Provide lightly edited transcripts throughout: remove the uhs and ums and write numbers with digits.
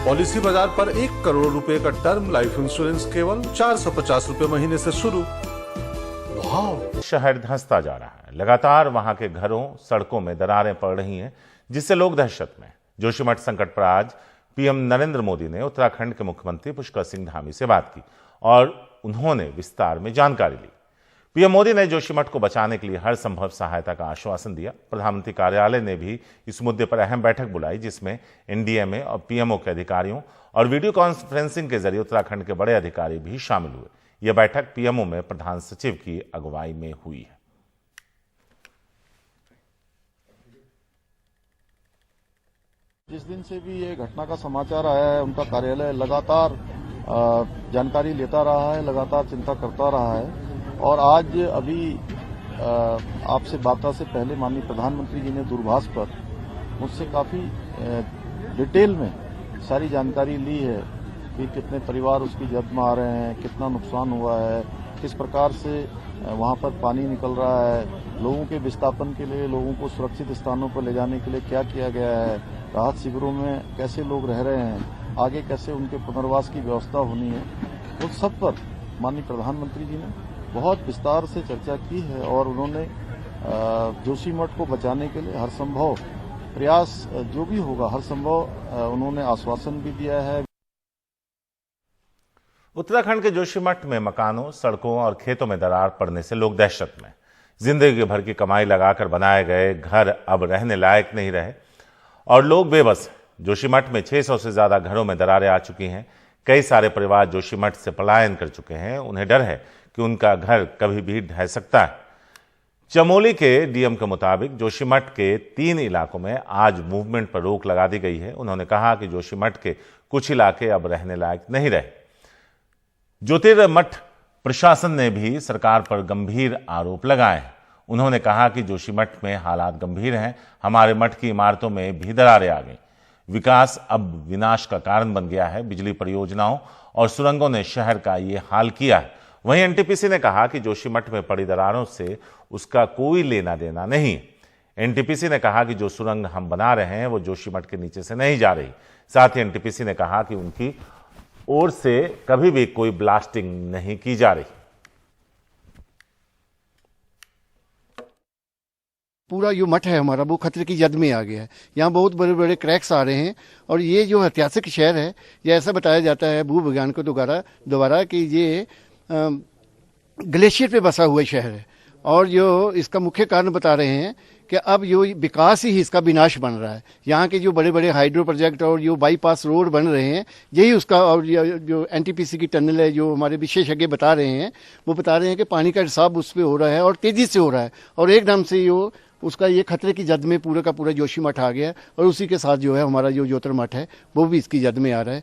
Policy बाजार पर 1 करोड़ रुपए का टर्म लाइफ इंश्योरेंस केवल 450 रुपए महीने से शुरू। वाह! शहर धंसता जा रहा है। लगातार वहां के घरों, सड़कों में दरारें पड़ रही हैं, जिससे लोग दहशत में। जोशीमठ संकट पर आज पीएम नरेंद्र मोदी ने उत्तराखंड के मुख्यमंत्री पुष्कर सिंह धामी से बात की और उन्होंने विस्तार में जानकारी ली। पीएम मोदी ने जोशीमठ को बचाने के लिए हर संभव सहायता का आश्वासन दिया। प्रधानमंत्री कार्यालय ने भी इस मुद्दे पर अहम बैठक बुलाई, जिसमें एनडीएमए और पीएमओ के अधिकारियों और वीडियो कॉन्फ्रेंसिंग के जरिए उत्तराखंड के बड़े अधिकारी भी शामिल हुए। यह बैठक पीएमओ में प्रधान सचिव की अगुवाई में हुई है। जिस दिन से भी ये घटना का समाचार आया है, उनका कार्यालय लगातार जानकारी लेता रहा है, लगातार चिंता करता रहा है और आज अभी आपसे बात से पहले माननीय प्रधानमंत्री जी ने दूरभाष पर मुझसे काफी डिटेल में सारी जानकारी ली है कि कितने परिवार उसकी जद में आ रहे हैं, कितना नुकसान हुआ है, किस प्रकार से वहां पर पानी निकल रहा है, लोगों के विस्थापन के लिए, लोगों को सुरक्षित स्थानों पर ले जाने के लिए क्या किया गया है, राहत शिविरों में कैसे लोग रह रहे हैं, आगे कैसे उनके पुनर्वास की व्यवस्था होनी है, उन सब पर माननीय प्रधानमंत्री जी ने बहुत विस्तार से चर्चा की है और उन्होंने जोशीमठ को बचाने के लिए हर संभव प्रयास जो भी होगा, हर संभव उन्होंने आश्वासन भी दिया है। उत्तराखंड के जोशीमठ में मकानों, सड़कों और खेतों में दरार पड़ने से लोग दहशत में। जिंदगी भर की कमाई लगाकर बनाए गए घर अब रहने लायक नहीं रहे और लोग बेबस हैं। जोशीमठ में 600 से ज्यादा घरों में दरारें आ चुकी हैं। कई सारे परिवार जोशीमठ से पलायन कर चुके हैं। उन्हें डर है कि उनका घर कभी भी ढह सकता है। चमोली के डीएम के मुताबिक जोशीमठ के 3 इलाकों में आज मूवमेंट पर रोक लगा दी गई है। उन्होंने कहा कि जोशीमठ के कुछ इलाके अब रहने लायक नहीं रहे। ज्योतिर्मठ प्रशासन ने भी सरकार पर गंभीर आरोप लगाए हैं। उन्होंने कहा कि जोशीमठ में हालात गंभीर हैं, हमारे मठ की इमारतों में भी दरारें आ गई। विकास अब विनाश का कारण बन गया है। बिजली परियोजनाओं और सुरंगों ने शहर का ये हाल किया है। वहीं एनटीपीसी ने कहा कि जोशीमठ में पड़ी दरारों से उसका कोई लेना देना नहीं है। एनटीपीसी ने कहा कि जो सुरंग हम बना रहे हैं वो जोशीमठ के नीचे से नहीं जा रही। साथ ही एनटीपीसी ने कहा कि उनकी ओर से कभी भी कोई ब्लास्टिंग नहीं की जा रही। पूरा जो मठ है हमारा वो खतरे की जद में आ गया है। यहाँ बहुत बड़े बड़े क्रैक्स आ रहे हैं और ये जो ऐतिहासिक शहर है, ये ऐसा बताया जाता है भूविज्ञान को दोबारा कि ये ग्लेशियर पे बसा हुआ शहर है और जो इसका मुख्य कारण बता रहे हैं कि अब जो विकास ही इसका विनाश बन रहा है। यहाँ के जो बड़े बड़े हाइड्रो प्रोजेक्ट और जो बाईपास रोड बन रहे हैं, यही उसका, और जो एनटीपीसी की टनल है, जो हमारे विशेषज्ञ बता रहे हैं, वो बता रहे हैं कि पानी का रिसाव उस पर हो रहा है और तेजी से हो रहा है और एकदम से जो उसका ये खतरे की जद में पूरा का पूरा जोशीमठ आ गया और उसी के साथ जो है हमारा जो ज्योतिर्मठ है वो भी इसकी जद में आ रहा है।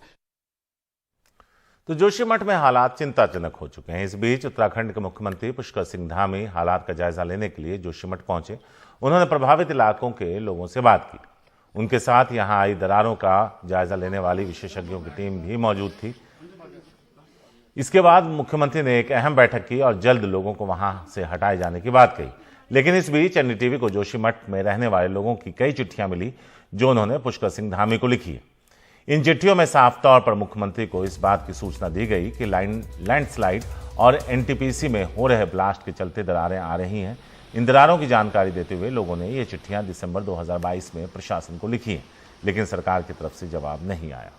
तो जोशीमठ में हालात चिंताजनक हो चुके हैं। इस बीच उत्तराखंड के मुख्यमंत्री पुष्कर सिंह धामी हालात का जायजा लेने के लिए जोशीमठ पहुंचे। उन्होंने प्रभावित इलाकों के लोगों से बात की। उनके साथ यहां आई दरारों का जायजा लेने वाली विशेषज्ञों की टीम भी मौजूद थी। इसके बाद मुख्यमंत्री ने एक अहम बैठक की और जल्द लोगों को वहां से हटाए जाने की बात कही। लेकिन इस बीच एनडीटीवी को जोशीमठ में रहने वाले लोगों की कई चिट्ठियां मिली जो उन्होंने पुष्कर सिंह धामी को लिखी है। इन चिट्ठियों में साफ तौर पर मुख्यमंत्री को इस बात की सूचना दी गई कि लैंडस्लाइड और एनटीपीसी में हो रहे ब्लास्ट के चलते दरारें आ रही हैं। इन दरारों की जानकारी देते हुए लोगों ने ये चिट्ठियां दिसंबर 2022 में प्रशासन को लिखी हैं, लेकिन सरकार की तरफ से जवाब नहीं आया।